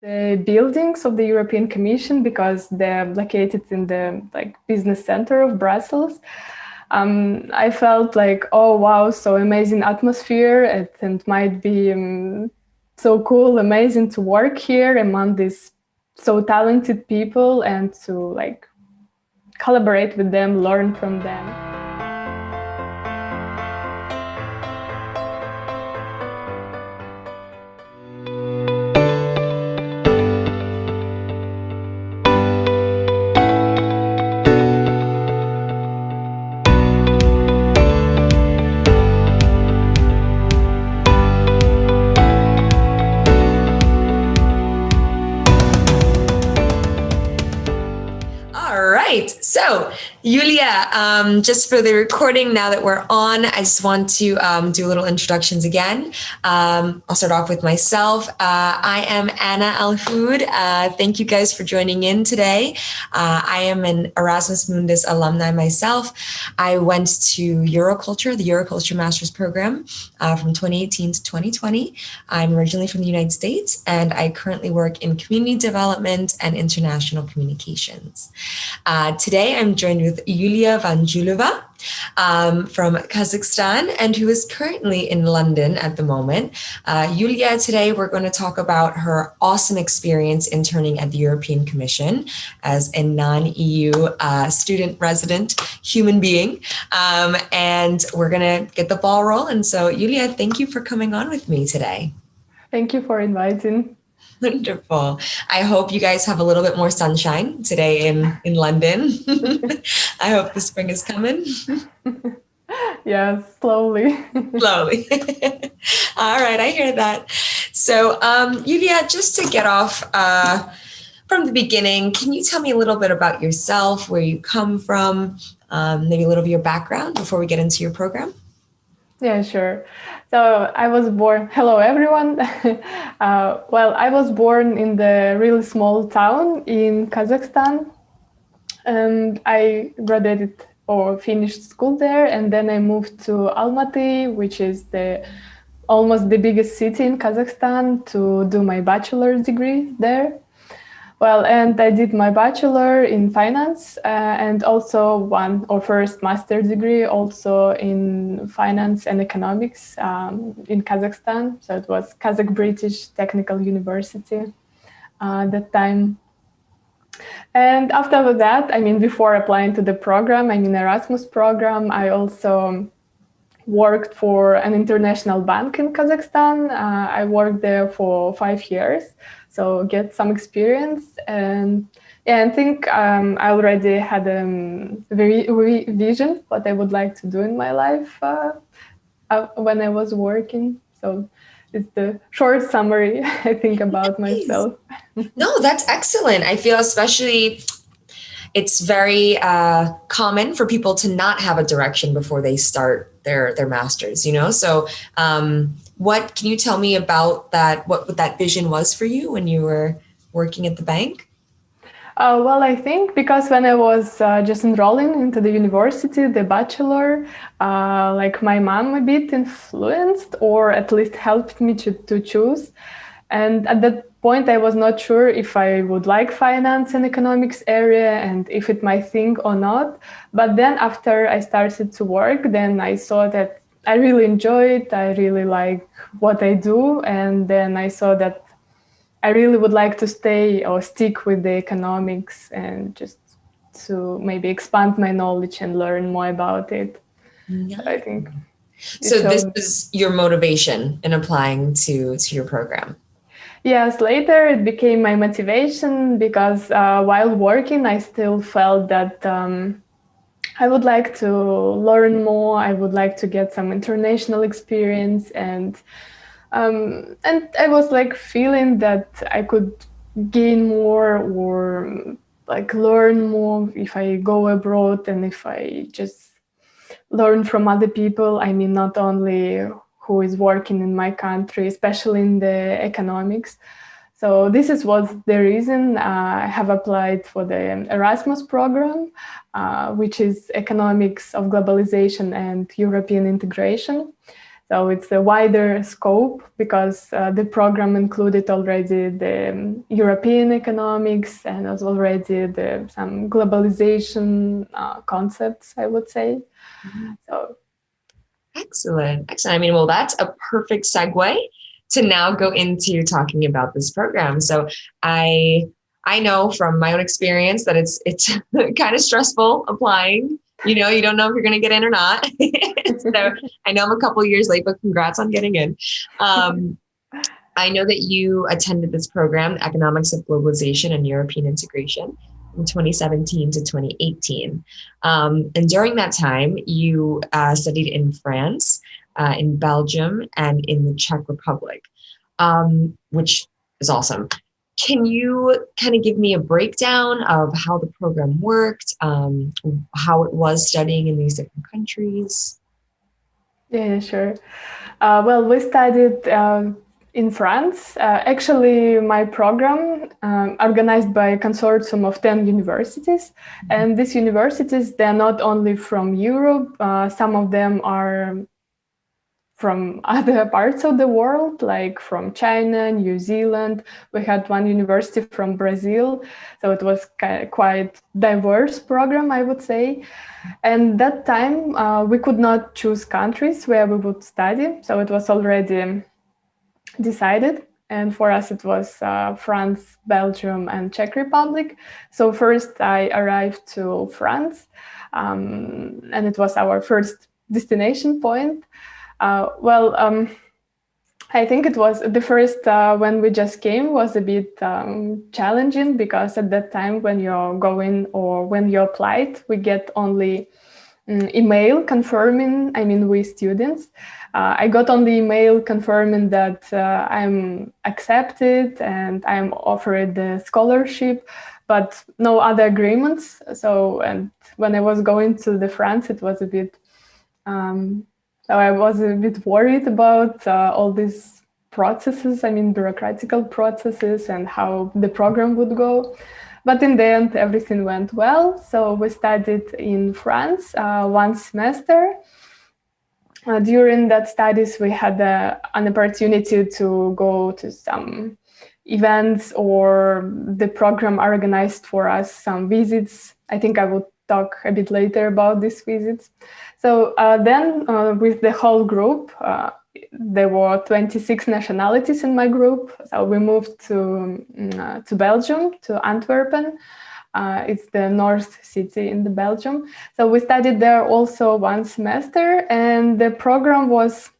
the buildings of the European Commission because they're located in the business center of Brussels. I felt like, oh wow, so amazing atmosphere. It might be so cool, amazing to work here among these so talented people and to collaborate with them, learn from them. So, Yuliya, just for the recording, now that we're on, I just want to do little introductions again. I'll start off with myself. I am Anna Alhoud. Thank you guys for joining in today. I am an Erasmus Mundus alumni myself. I went to Euroculture, the Euroculture Master's Program from 2018 to 2020. I'm originally from the United States, and I currently work in community development and international communications. Today, I'm joined with Yuliya Vanzhulova from Kazakhstan, and who is currently in London at the moment. Yuliya, today we're going to talk about her awesome experience interning at the European Commission as a non-EU student resident human being. And we're going to get the ball rolling. So Yuliya, thank you for coming on with me today. Thank you for inviting. Wonderful. I hope you guys have a little bit more sunshine today in London. I hope the spring is coming. Yeah, slowly. Slowly. All right, I hear that. So, Yuliya, just to get off from the beginning, can you tell me a little bit about yourself, where you come from, maybe a little of your background before we get into your program? Yeah, sure. So I was born, hello everyone. Well, I was born in the really small town in Kazakhstan, and I graduated or finished school there, and then I moved to Almaty, which is almost the biggest city in Kazakhstan, to do my bachelor's degree there. Well, and I did my bachelor in finance and also first master's degree also in finance and economics in Kazakhstan. So it was Kazakh British Technical University at that time. And after that, before applying to the program, Erasmus program, I also worked for an international bank in Kazakhstan. I worked there for 5 years. So get some experience, and I think I already had a vision what I would like to do in my life when I was working. So it's the short summary, I think, about myself. No, that's excellent. I feel especially it's very common for people to not have a direction before they start their masters, So what can you tell me about that? What that vision was for you when you were working at the bank? Well, I think because when I was just enrolling into the university, the bachelor, my mom a bit influenced or at least helped me to choose. And at that point, I was not sure if I would like finance and economics area and if it my thing or not. But then after I started to work, then I saw that I really enjoy it. I really like what I do. And then I saw that I really would like to stay or stick with the economics and just to maybe expand my knowledge and learn more about it. Yeah. I think. So this is your motivation in applying to your program? Yes, later it became my motivation because while working, I still felt that I would like to learn more. I would like to get some international experience, and I was feeling that I could gain more or learn more if I go abroad and if I just learn from other people. Not only who is working in my country, especially in the economics. So this was the reason I have applied for the Erasmus program, which is Economics of Globalization and European Integration. So it's a wider scope because the program included already the European economics and was already some globalization concepts, I would say. So. Excellent. Excellent. I mean, well, that's a perfect segue to now go into talking about this program. So I know from my own experience that it's kind of stressful applying. You know, you don't know if you're going to get in or not. So I know I'm a couple of years late, but congrats on getting in. I know that you attended this program, Economics of Globalization and European Integration, from 2017 to 2018. And during that time, you studied in France, in Belgium, and in the Czech Republic, which is awesome. Can you kind of give me a breakdown of how the program worked, how it was studying in these different countries? Yeah, sure. Well, we studied in France. Actually, my program organized by a consortium of 10 universities. And these universities, they're not only from Europe, some of them are from other parts of the world, like from China, New Zealand. We had one university from Brazil. So it was quite diverse program, I would say. And that time, we could not choose countries where we would study. So it was already decided. And for us, it was France, Belgium, and Czech Republic. So first I arrived to France, and it was our first destination point. I think it was the first, when we just came, was a bit challenging because at that time when you're going or when you applied, we get only email confirming, we students. I got on the email confirming that I'm accepted and I'm offered the scholarship, but no other agreements. So, and when I was going to the France, it was a bit, so I was a bit worried about all these processes, bureaucratical processes and how the program would go. But in the end, everything went well. So we studied in France 1 semester. During that studies, we had an opportunity to go to some events, or the program organized for us some visits. I think I will talk a bit later about these visits. So then with the whole group, there were 26 nationalities in my group. So we moved to Belgium, to Antwerpen. It's the north city in the Belgium. So we studied there also 1 semester, and the program was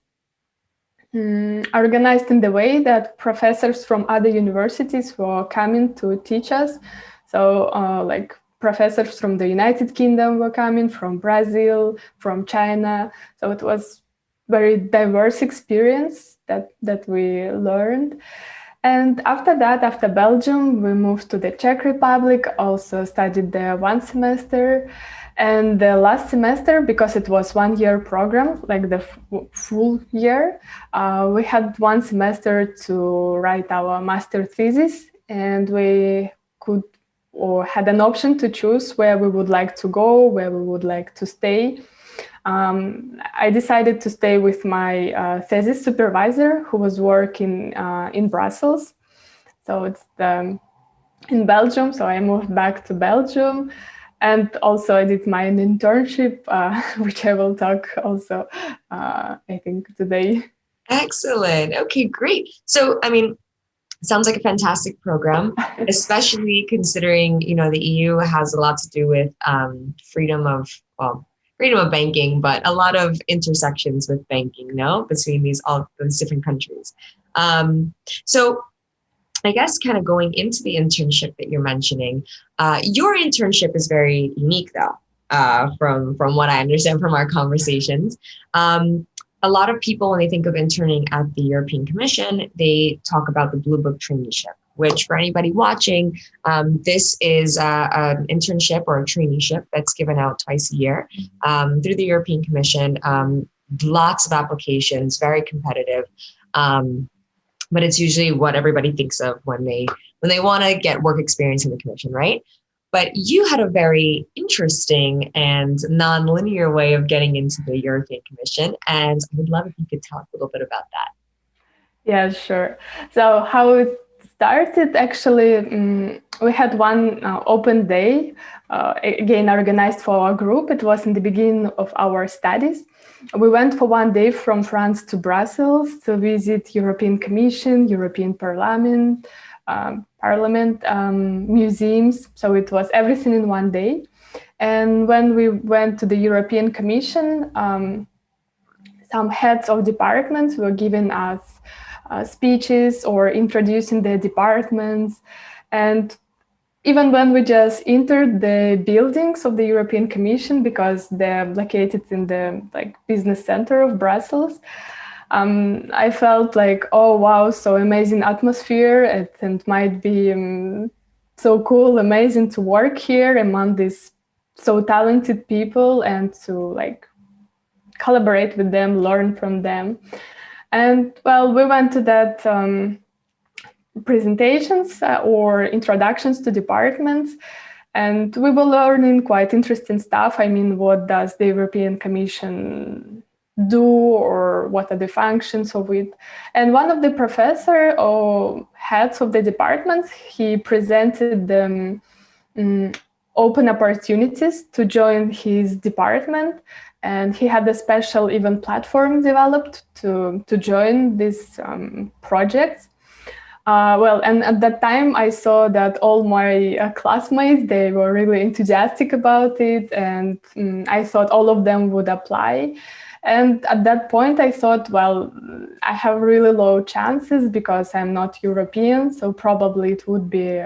organized in the way that professors from other universities were coming to teach us. So like professors from the United Kingdom were coming, from Brazil, from China. So it was very diverse experience that we learned. And after that, after Belgium, we moved to the Czech Republic, also studied there 1 semester. And the last semester, because it was 1 year program, like the full year, we had 1 semester to write our master thesis, and we could or had an option to choose where we would like to go, where we would like to stay. I decided to stay with my thesis supervisor, who was working in Brussels. So it's in Belgium. So I moved back to Belgium. And also I did my internship, which I will talk also, I think, today. Excellent. Okay, great. So, sounds like a fantastic program, especially considering, the EU has a lot to do with freedom of banking, but a lot of intersections with banking, between all these different countries. So I guess kind of going into the internship that you're mentioning, your internship is very unique though, from what I understand from our conversations. A lot of people, when they think of interning at the European Commission, they talk about the Blue Book traineeship, which for anybody watching, this is an internship or a traineeship that's given out twice a year through the European Commission. Lots of applications, very competitive. But it's usually what everybody thinks of when they want to get work experience in the Commission, right? But you had a very interesting and non-linear way of getting into the European Commission. And I would love if you could talk a little bit about that. Yeah, sure. So how it started, actually, we had one open day, again, organized for our group. It was in the beginning of our studies. We went for one day from France to Brussels to visit European Commission, European Parliament, museums. So it was everything in one day. And when we went to the European Commission, some heads of departments were giving us speeches or introducing the departments. And even when we just entered the buildings of the European Commission, because they're located in the business center of Brussels, I felt like, oh wow, so amazing atmosphere. It might be so cool, amazing to work here among these so talented people and to collaborate with them, learn from them. And well, we went to that presentations or introductions to departments, and we were learning quite interesting stuff. I mean, what does the European Commission do, or what are the functions of it? And one of the professor or heads of the departments, he presented them open opportunities to join his department. And he had a special even platform developed to join these projects. And at that time, I saw that all my classmates, they were really enthusiastic about it. And I thought all of them would apply. And at that point, I thought, well, I have really low chances because I'm not European. So probably it would be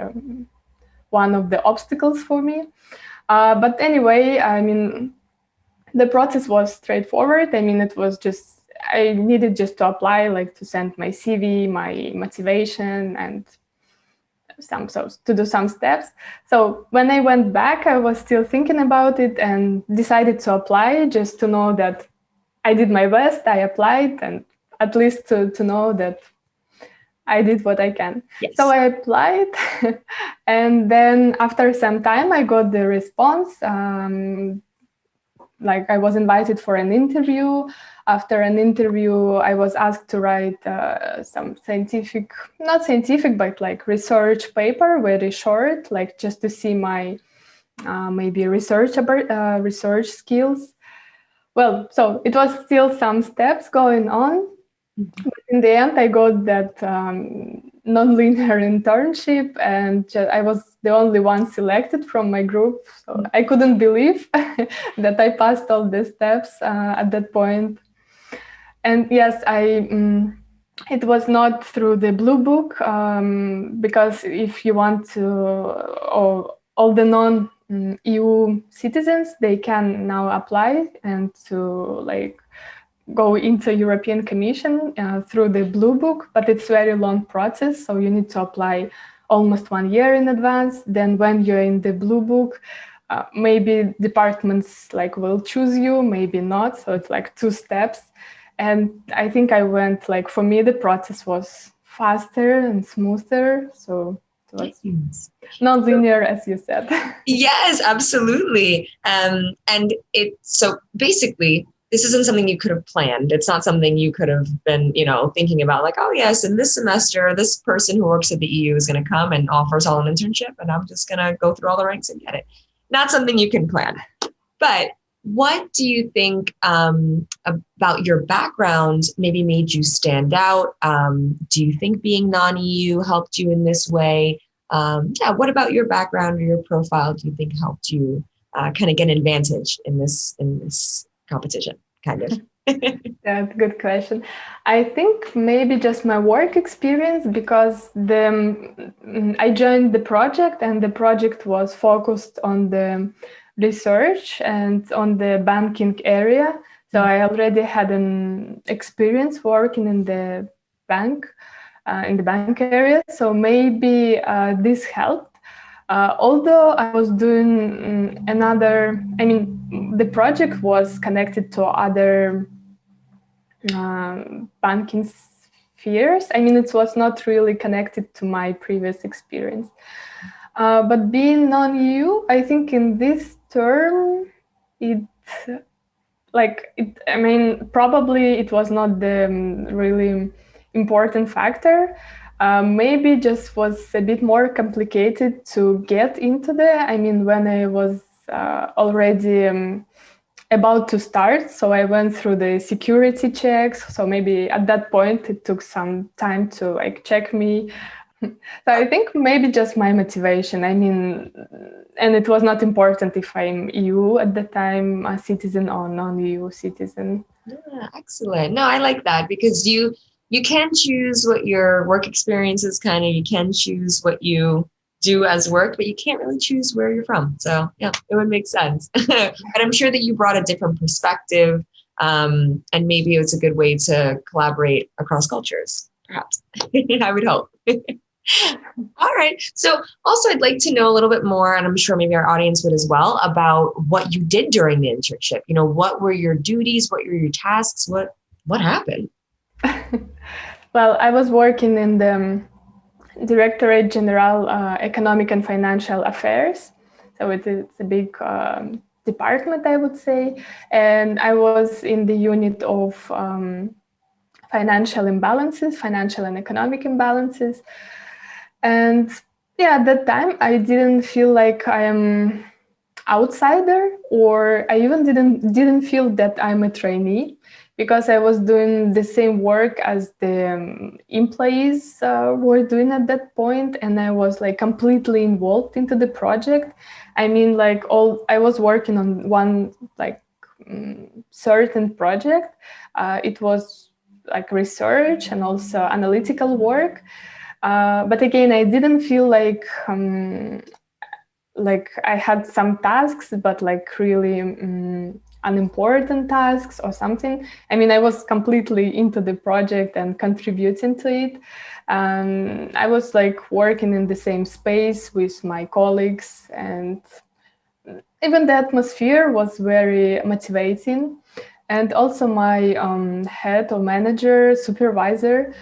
one of the obstacles for me. But anyway, I mean, the process was straightforward. I mean, it was just, I needed just to apply, to send my CV, my motivation, and to do some steps. So when I went back, I was still thinking about it and decided to apply, just to know that I did my best, I applied, and at least to know that I did what I can. Yes. So I applied, and then after some time, I got the response. I was invited for an interview. After an interview, I was asked to write some not scientific, but research paper, very short, just to see my maybe research skills. Well, so it was still some steps going on. Mm-hmm. But in the end, I got that non-linear internship, and I was the only one selected from my group. So I couldn't believe that I passed all the steps at that point. And yes, it was not through the Blue Book, because if you want to, all the non-EU citizens, they can now apply and to go into European Commission through the Blue Book, but it's a very long process. So you need to apply almost 1 year in advance. Then when you're in the Blue Book, maybe departments will choose you, maybe not. So it's 2 steps. And I think I went, for me, the process was faster and smoother. So it was not linear, as you said. Yes, absolutely. And so basically, this isn't something you could have planned. It's not something you could have been, thinking about oh, yes, in this semester, this person who works at the EU is going to come and offer us all an internship, and I'm just going to go through all the ranks and get it. Not something you can plan. But what do you think about your background maybe made you stand out? Do you think being non-EU helped you in this way? What about your background or your profile do you think helped you kind of get an advantage in this competition, kind of? That's a good question. I think maybe just my work experience, because I joined the project, and the project was focused on the research and on the banking area. So I already had an experience working in the bank area. So maybe this helped. Although I was doing the project was connected to other banking spheres. It was not really connected to my previous experience. But being non-EU, I think in this term, it I mean, probably it was not the really important factor. Maybe just was a bit more complicated to get into there. I mean, when I was already about to start, so I went through the security checks. So maybe at that point it took some time to like check me. So I think maybe just my motivation. I mean, and it was not important if I'm EU at the time, a citizen or non-EU citizen. Yeah, excellent. No, I like that because you can choose what your work experience is kind of, you can choose what you do as work, but you can't really choose where you're from. So yeah, it would make sense. But I'm sure that you brought a different perspective, and maybe it was a good way to collaborate across cultures, perhaps. I would hope. All right. So also I'd like to know a little bit more, and I'm sure maybe our audience would as well, about what you did during the internship. You know, what were your duties? What were your tasks? What happened? Well, I was working in the Directorate General Economic and Financial Affairs. So it's a big department, I would say. And I was in the unit of financial imbalances, financial and economic imbalances. And yeah, at that time, I didn't feel like I am outsider, or I even didn't feel that I'm a trainee, because I was doing the same work as the employees were doing at that point, and I was like completely involved into the project. I mean, like I was working on one like certain project. It was like research and also analytical work. But again, I didn't feel like I had some tasks, but like really unimportant tasks or something. I mean, I was completely into the project and contributing to it. I was like working in the same space with my colleagues, and even the atmosphere was very motivating. And also my head or manager, supervisor,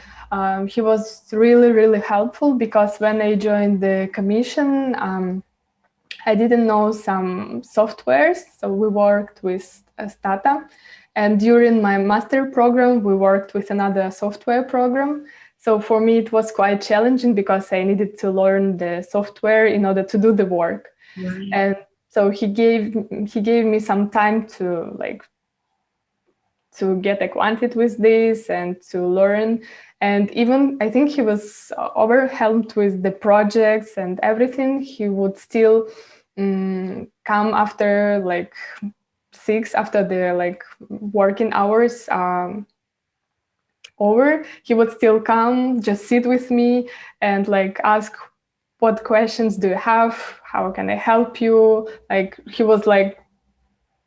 he was really, really helpful, because when I joined the commission, I didn't know some softwares, so we worked with Stata. And during my master program, we worked with another software program. So for me, it was quite challenging, because I needed to learn the software in order to do the work. Right. And so he gave me some time to get acquainted with this and to learn. And even I think he was overwhelmed with the projects and everything. He would still come after like 6, after the like working hours over. He would still come, just sit with me and like ask, what questions do you have? How can I help you? Like he was like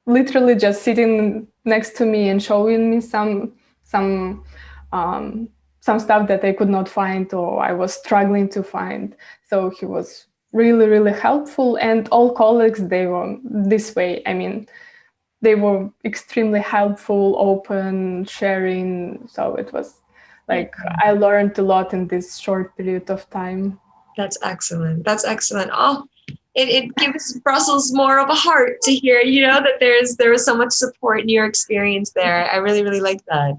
literally just sitting next to me and showing me some stuff that I could not find, or I was struggling to find. So he was really, really helpful, and all colleagues, they were this way. I mean, they were extremely helpful, open, sharing. So it was like I learned a lot in this short period of time. That's excellent. That's excellent. Oh, it gives Brussels more of a heart to hear, you know, that there was so much support in your experience there. I really, really like that.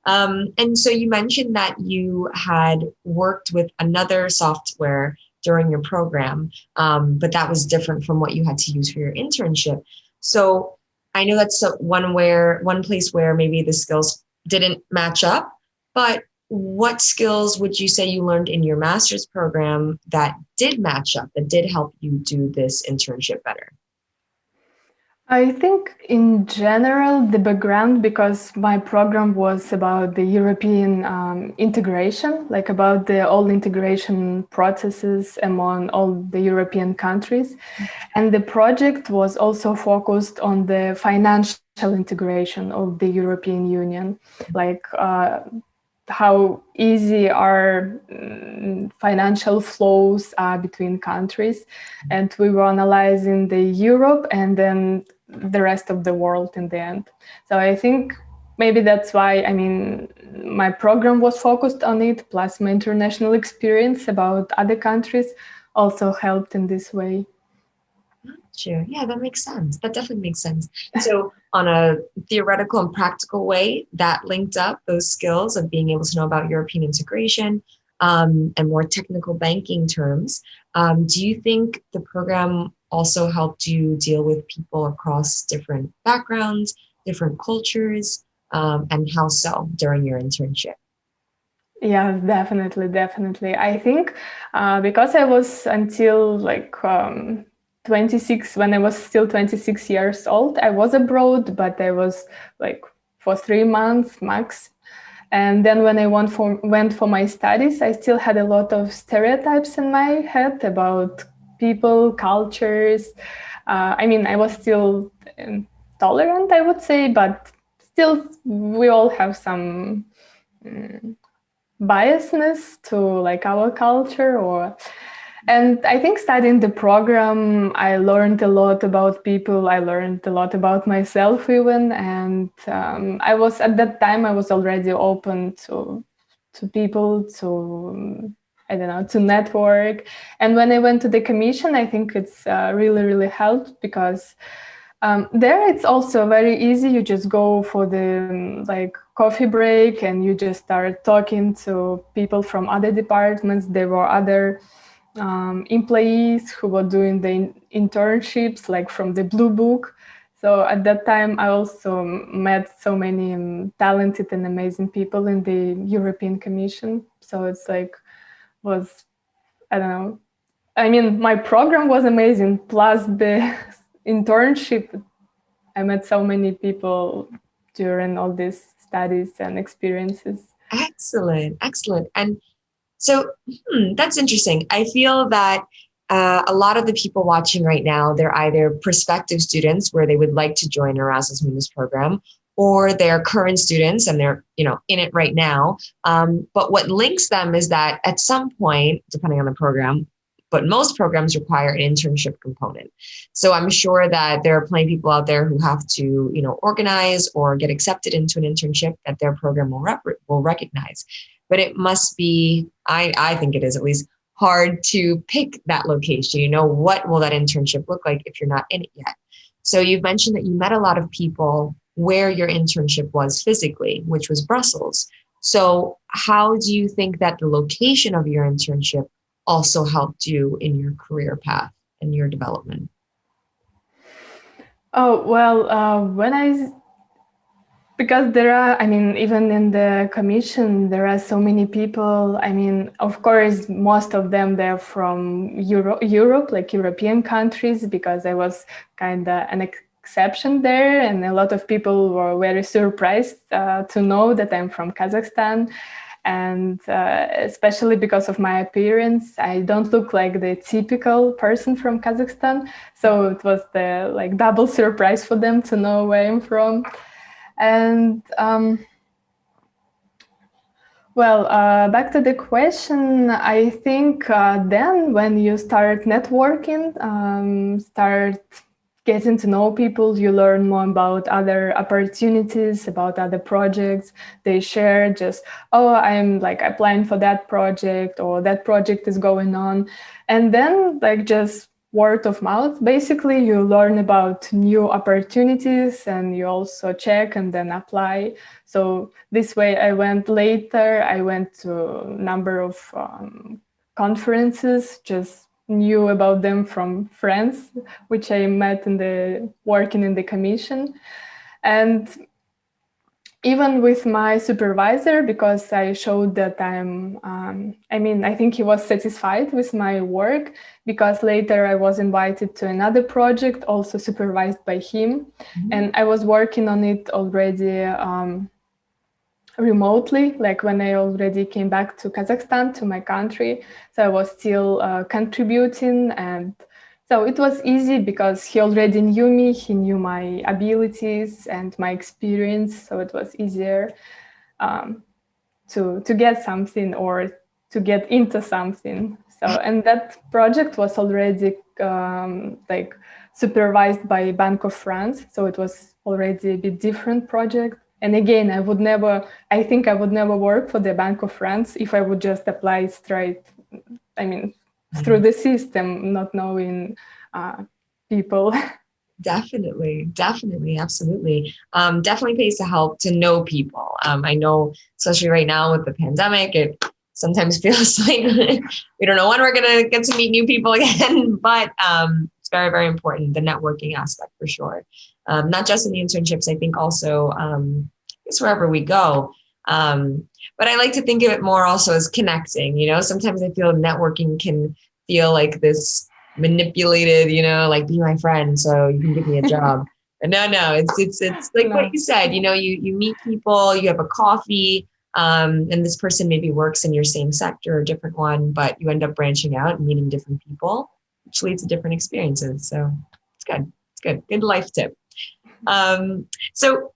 And so you mentioned that you had worked with another software during your program, but that was different from what you had to use for your internship. So I know that's one place where maybe the skills didn't match up, but what skills would you say you learned in your master's program that did match up, that did help you do this internship better? I think in general, the background, because my program was about the European integration, like about the all integration processes among all the European countries. And the project was also focused on the financial integration of the European Union, like how easy are financial flows between countries. And we were analyzing the Europe and then the rest of the world in the end. So I think maybe that's why, I mean, my program was focused on it, plus my international experience about other countries also helped in this way. Sure. Yeah, that makes sense. That definitely makes sense. So, on a theoretical and practical way, that linked up those skills of being able to know about European integration and more technical banking terms. Do you think the program also helped you deal with people across different backgrounds, different cultures, and how so during your internship? Yeah, definitely, definitely. I think because I was until 26, when I was still 26 years old, I was abroad, but I was like for 3 months max. And then when I went for my studies, I still had a lot of stereotypes in my head about people, cultures. I mean, I was still tolerant, I would say, but still, we all have some biasness to like our culture. Or and I think studying the program, I learned a lot about people. I learned a lot about myself even. And I was at that time, I was already open to people, to I don't know, to network. And when I went to the commission, I think it's really, really helped because there it's also very easy. You just go for the like coffee break and you just start talking to people from other departments. There were other employees who were doing the internships like from the Blue Book. So at that time, I also met so many talented and amazing people in the European Commission. So it's like was I don't know. I mean, my program was amazing. Plus the internship, I met so many people during all these studies and experiences. Excellent, excellent. And so that's interesting. I feel that a lot of the people watching right now, they're either prospective students where they would like to join Erasmus Mundus program, or they're current students and they're in it right now. But what links them is that at some point, depending on the program, but most programs require an internship component. So I'm sure that there are plenty of people out there who have to, organize or get accepted into an internship that their program will recognize. But it must be, I think it is at least, hard to pick that location. What will that internship look like if you're not in it yet? So you've mentioned that you met a lot of people where your internship was physically, which was Brussels. So how do you think that the location of your internship also helped you in your career path and your development? Oh, well, because there are, I mean, even in the commission, there are so many people. I mean, of course, most of them, they're from Europe, like European countries, because I was kind of an exception there. And a lot of people were very surprised to know that I'm from Kazakhstan. And especially because of my appearance, I don't look like the typical person from Kazakhstan. So it was the like double surprise for them to know where I'm from. And back to the question, I think then when you start networking, start getting to know people, you learn more about other opportunities, about other projects. They share just, oh, I'm like applying for that project, or that project is going on. And then like just word of mouth, basically you learn about new opportunities and you also check and then apply. So this way I went to a number of conferences, just knew about them from friends, which I met working in the commission. And even with my supervisor, because I showed that I think he was satisfied with my work, because later I was invited to another project, also supervised by him. Mm-hmm. And I was working on it already remotely, like when I already came back to Kazakhstan, to my country. So I was still contributing, and so it was easy because he already knew me, he knew my abilities and my experience, so it was easier to get something or to get into something. So, and that project was already like supervised by Bank of France, so it was already a bit different project. And again, I think I would never work for the Bank of France if I would just apply straight. I mean, through the system, not knowing people. Definitely, absolutely. Definitely pays to help to know people. I know, especially right now with the pandemic, it sometimes feels like we don't know when we're gonna get to meet new people again, but it's very, very important, the networking aspect for sure. Not just in the internships, I think also it's wherever we go. But I like to think of it more also as connecting, sometimes I feel networking can feel like this manipulated, like be my friend so you can give me a job. No, it's like No. what you said, you meet people, you have a coffee, and this person maybe works in your same sector or different one, but you end up branching out and meeting different people, which leads to different experiences. So it's good life tip. So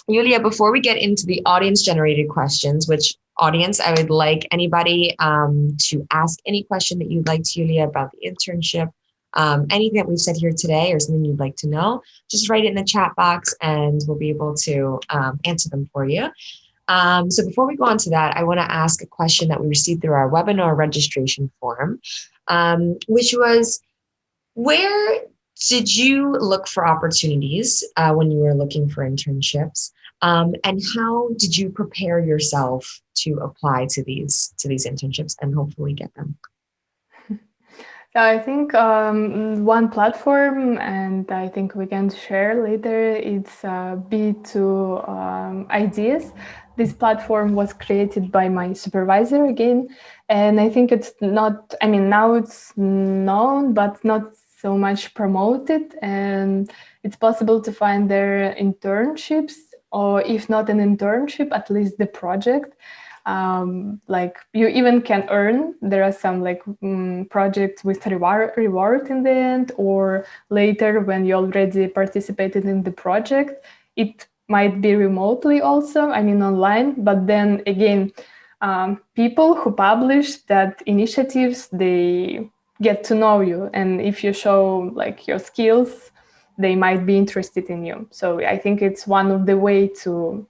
Yuliya, before we get into the audience generated questions, which audience, I would like anybody to ask any question that you'd like to Yuliya about the internship, anything that we've said here today or something you'd like to know, just write it in the chat box and we'll be able to answer them for you. So before we go on to that, I want to ask a question that we received through our webinar registration form, which was, where did you look for opportunities when you were looking for internships? And how did you prepare yourself to apply to these internships and hopefully get them? I think one platform, and I think we can share later, it's B2 Ideas. This platform was created by my supervisor again, and I think it's not, now it's known, but not so much promoted, and it's possible to find their internships, or if not an internship, at least the project. Like you even can earn. There are some projects with reward in the end, or later when you already participated in the project, it might be remotely also, online, but then again, people who publish that initiatives, they get to know you, and if you show your skills, they might be interested in you. So I think it's one of the way to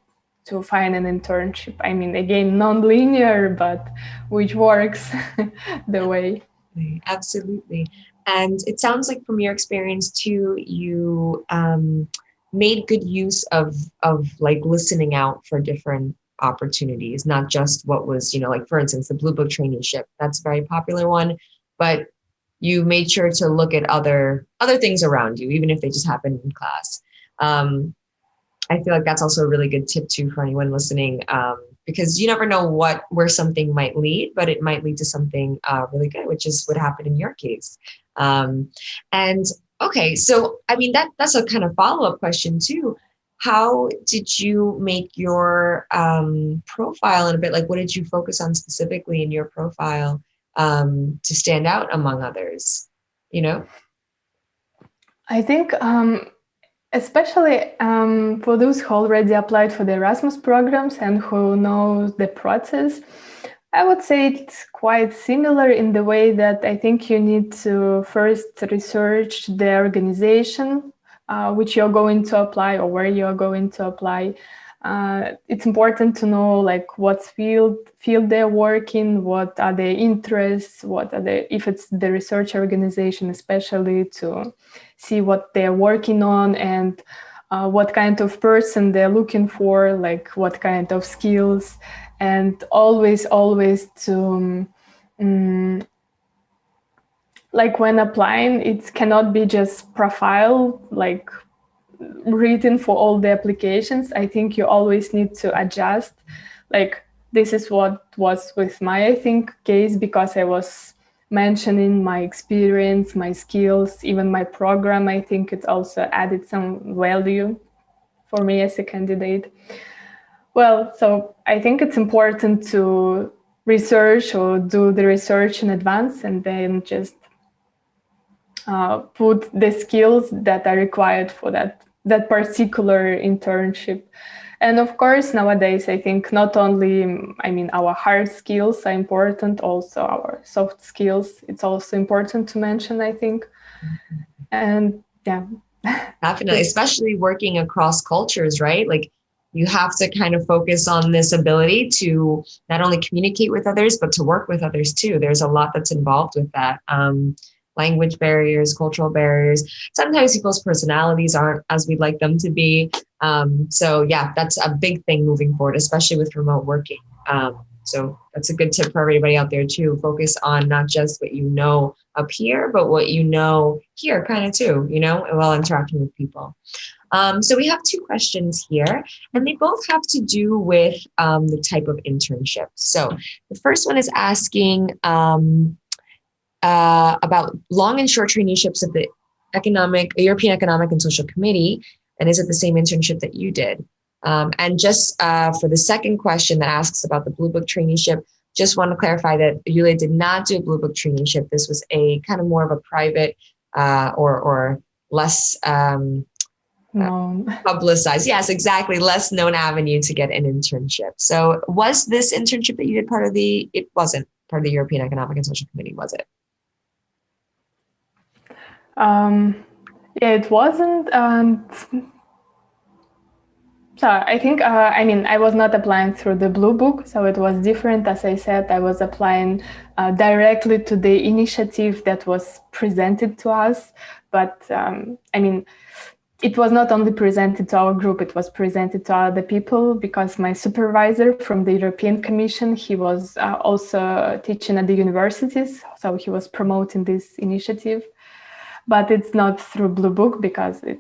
find an internship. Again, non-linear, but which works the way. Absolutely. And it sounds like from your experience too, you made good use of listening out for different opportunities, not just what was, for instance, the Blue Book traineeship. That's a very popular one, but you made sure to look at other things around you, even if they just happen in class. I feel like that's also a really good tip too for anyone listening, because you never know where something might lead, but it might lead to something really good, which is what happened in your case. And okay, so that's a kind of follow-up question too. How did you make your profile, and a bit what did you focus on specifically in your profile to stand out among others? I think especially for those who already applied for the Erasmus programs and who know the process, I would say it's quite similar in the way that I think you need to first research the organization which you're going to apply or where you're going to apply. It's important to know what field they're working, what are their interests, if it's the research organization, especially to see what they're working on and what kind of person they're looking for, what kind of skills, and always to when applying, it cannot be just profile written for all the applications. I think you always need to adjust. This is what was with my, I think, case, because I was mentioning my experience, my skills, even my program. I think it also added some value for me as a candidate. Well, so I think it's important to research or do the research in advance and then just put the skills that are required for that particular internship. And of course, nowadays, I think not only, our hard skills are important, also our soft skills. It's also important to mention, I think. And yeah. Definitely, especially working across cultures, right? you have to kind of focus on this ability to not only communicate with others, but to work with others too. There's a lot that's involved with that. Language barriers, cultural barriers. Sometimes people's personalities aren't as we'd like them to be. So yeah, that's a big thing moving forward, especially with remote working. So that's a good tip for everybody out there too. Focus on not just what you know up here, but what you know here kind of too, while interacting with people. So we have two questions here, and they both have to do with the type of internship. So the first one is asking about long and short traineeships of the European Economic and Social Committee, and is it the same internship that you did? And just for the second question that asks about the Blue Book traineeship, just want to clarify that Yuliya did not do a Blue Book traineeship. This was a kind of more of a private or less publicized. Yes, exactly. Less known avenue to get an internship. So was this internship that you did it wasn't part of the European Economic and Social Committee, was it? Yeah, it wasn't. So I think, I was not applying through the Blue Book, so it was different. As I said, I was applying directly to the initiative that was presented to us. But it was not only presented to our group, it was presented to other people, because my supervisor from the European Commission, he was also teaching at the universities, so he was promoting this initiative. But it's not through Blue Book because it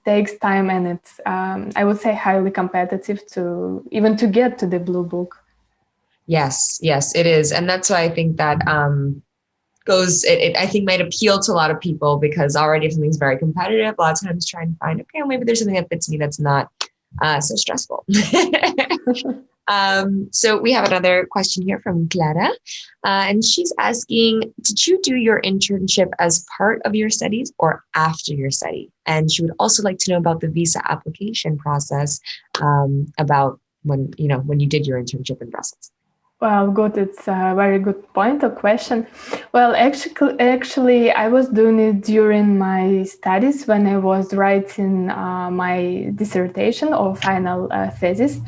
takes time, and it's, I would say, highly competitive to get to the Blue Book. Yes, it is. And that's why I think that I think might appeal to a lot of people, because already if something's very competitive, a lot of times trying to find, okay, well, maybe there's something that fits me that's not so stressful. So we have another question here from Clara, and she's asking, did you do your internship as part of your studies or after your study? And she would also like to know about the visa application process, about when you did your internship in Brussels. Well, good. It's a very good point or question. Well, actually, I was doing it during my studies when I was writing my dissertation or final thesis.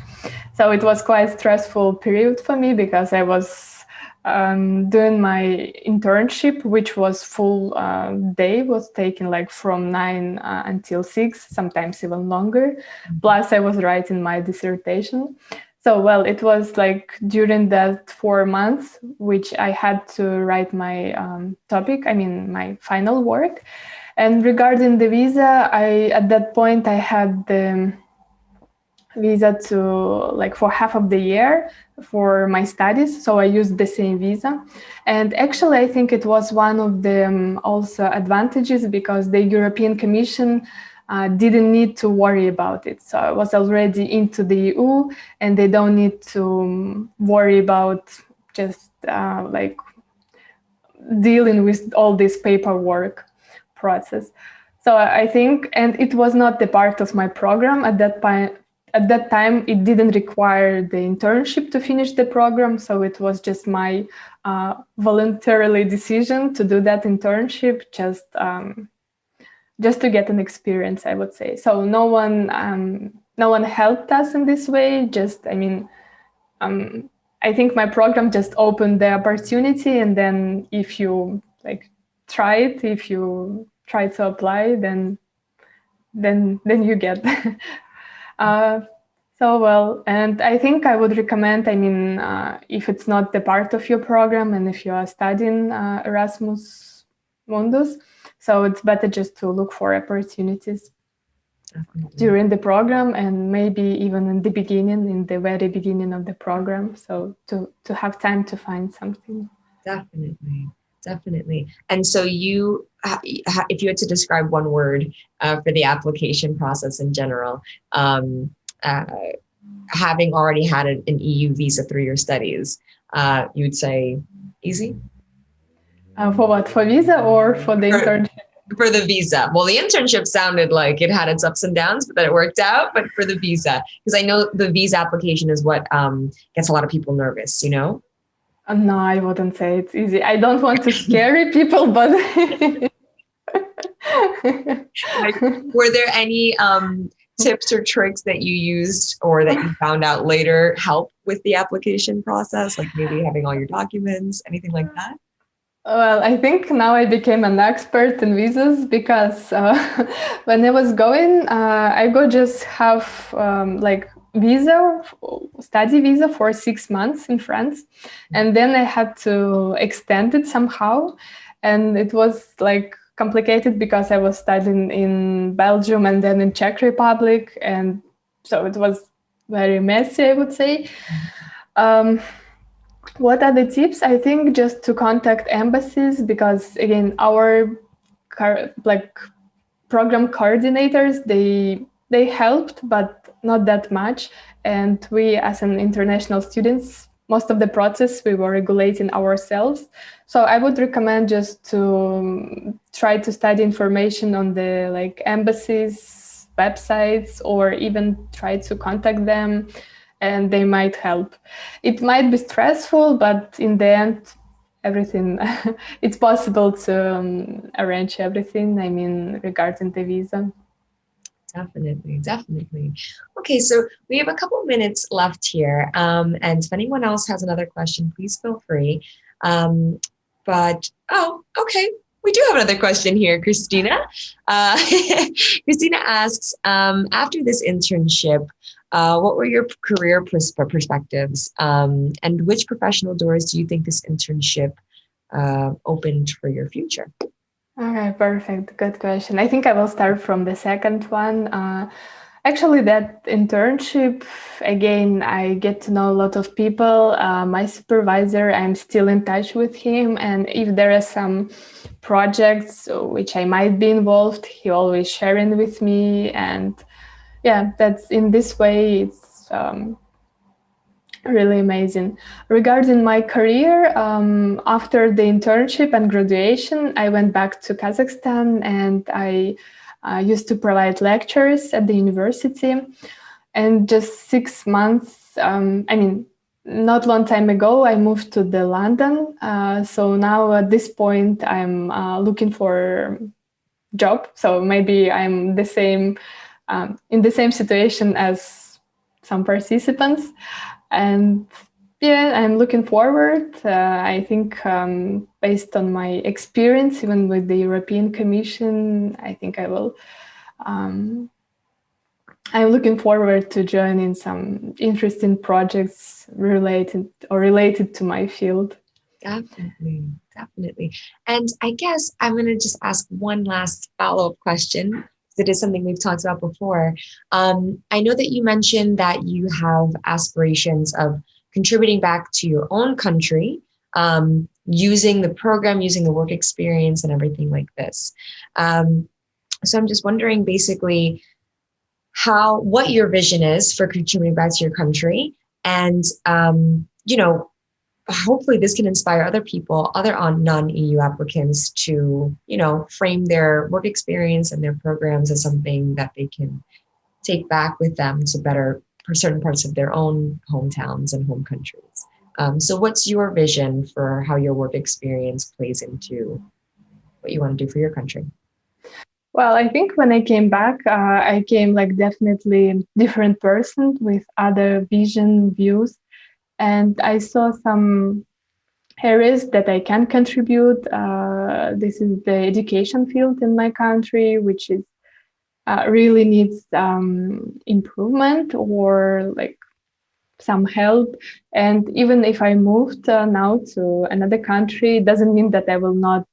So it was quite a stressful period for me, because I was doing my internship, which was full day, was taking like from 9 until 6, sometimes even longer. Plus, I was writing my dissertation. So, well, it was like during that 4 months, which I had to write my topic, my final work. And regarding the visa, at that point, I had the visa for half of the year for my studies. So I used the same visa. And actually, I think it was one of the also advantages, because the European Commission didn't need to worry about it. So I was already into the EU, and they don't need to worry about just dealing with all this paperwork process. So I think, and it was not the part of my program at that point. At that time, it didn't require the internship to finish the program. So it was just my voluntarily decision to do that internship, just to get an experience, I would say. So no one helped us in this way. I think my program just opened the opportunity, and then if you try to apply, then you get. And I think I would recommend, if it's not the part of your program, and if you are studying Erasmus Mundus, so it's better just to look for opportunities during the program, and maybe even in the very beginning of the program, so to have time to find something. Definitely. And so if you had to describe one word for the application process in general, having already had an EU visa through your studies, you would say easy? For what? For visa or for the internship? For the visa. Well, the internship sounded like it had its ups and downs, but that it worked out. But for the visa, because I know the visa application is what gets a lot of people nervous, No, I wouldn't say it's easy. I don't want to scare people, but were there any tips or tricks that you used or that you found out later help with the application process? Like maybe having all your documents, anything like that? Well, I think now I became an expert in visas because when I was going, I go just have like visa, study visa for 6 months in France, and then I had to extend it somehow, and it was like complicated because I was studying in Belgium and then in Czech Republic, and so it was very messy, I would say. What are the tips? I think just to contact embassies because again, our like program coordinators they helped, but not that much. And we, as an international students, most of the process we were regulating ourselves. So I would recommend just to try to study information on the like embassies websites or even try to contact them and they might help. It might be stressful, but in the end, everything, it's possible to arrange everything, I mean, regarding the visa. Definitely, definitely. Okay, so we have a couple minutes left here. And if anyone else has another question, please feel free. Okay, we do have another question here, Christina. Christina asks, after this internship, what were your career perspectives? And which professional doors do you think this internship opened for your future? Okay, perfect. Good question. I think I will start from the second one. Actually, that internship, again, I get to know a lot of people. My supervisor, I'm still in touch with him. And if there are some projects which I might be involved, he always sharing with me. And yeah, that's in this way, it's really amazing. Regarding my career, after the internship and graduation, I went back to Kazakhstan and I used to provide lectures at the university. And just 6 months, not long time ago, I moved to the London. So now at this point, I'm looking for job. So maybe I'm the same in the same situation as some participants. And yeah, I'm looking forward. I think based on my experience, even with the European Commission, I think I will. I'm looking forward to joining some interesting projects related to my field. Definitely, definitely. And I guess I'm going to just ask one last follow-up question. It is something we've talked about before. I know that you mentioned that you have aspirations of contributing back to your own country, using the program, using the work experience and everything like this. So I'm just wondering basically what your vision is for contributing back to your country. And, hopefully this can inspire other people, other non-EU applicants to, frame their work experience and their programs as something that they can take back with them to better certain parts of their own hometowns and home countries. So what's your vision for how your work experience plays into what you want to do for your country? Well, I think when I came back, I came like definitely different person with other views. And I saw some areas that I can contribute. This is the education field in my country, which is really needs improvement or like some help. And even if I moved now to another country, it doesn't mean that I will not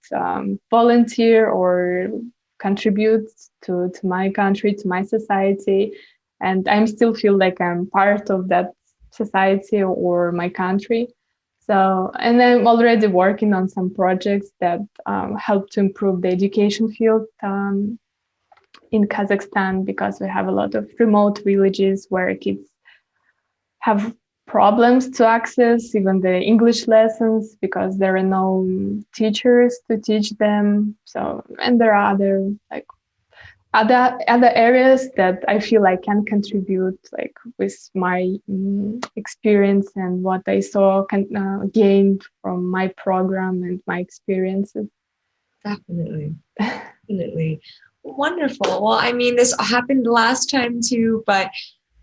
volunteer or contribute to my country, to my society. And I still feel like I'm part of that society or my country. So, and I'm already working on some projects that help to improve the education field in Kazakhstan, because we have a lot of remote villages where kids have problems to access even the English lessons because there are no teachers to teach them. So, and there are other areas that I feel I can contribute, like with my experience and what I saw gained from my program and my experiences. Definitely, definitely. Wonderful. Well, I mean, this happened last time too, but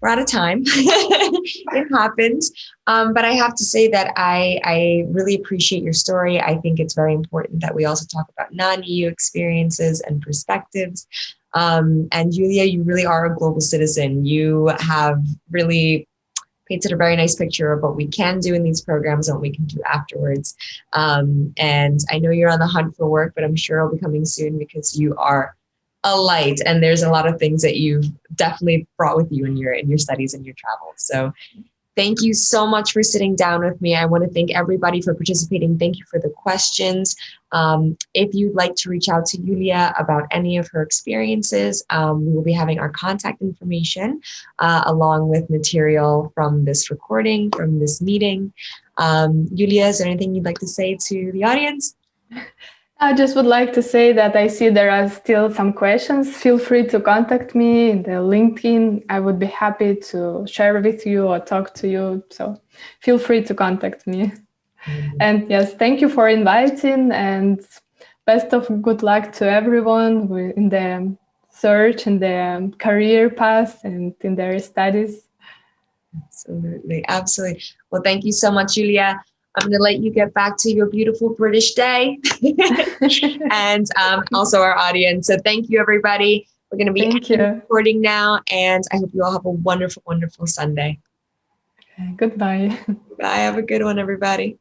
we're out of time. It happens. But I have to say that I really appreciate your story. I think it's very important that we also talk about non-EU experiences and perspectives. And Yuliya, you really are a global citizen. You have really painted a very nice picture of what we can do in these programs and what we can do afterwards. And I know you're on the hunt for work, but I'm sure it'll be coming soon because you are a light, and there's a lot of things that you've definitely brought with you in your studies and your travels. So thank you so much for sitting down with me. I want to thank everybody for participating. Thank you for the questions. If you'd like to reach out to Yuliya about any of her experiences, we will be having our contact information along with material from this recording, from this meeting. Yuliya, is there anything you'd like to say to the audience? I just would like to say that I see there are still some questions. Feel free to contact me in the LinkedIn. I would be happy to share with you or talk to you. So feel free to contact me. And yes, thank you for inviting, and best of good luck to everyone in the search and the career path and in their studies. Absolutely. Absolutely. Well, thank you so much, Yuliya. I'm going to let you get back to your beautiful British day and also our audience. So thank you, everybody. We're going to be recording now, and I hope you all have a wonderful, wonderful Sunday. Okay, goodbye. Bye. Have a good one, everybody.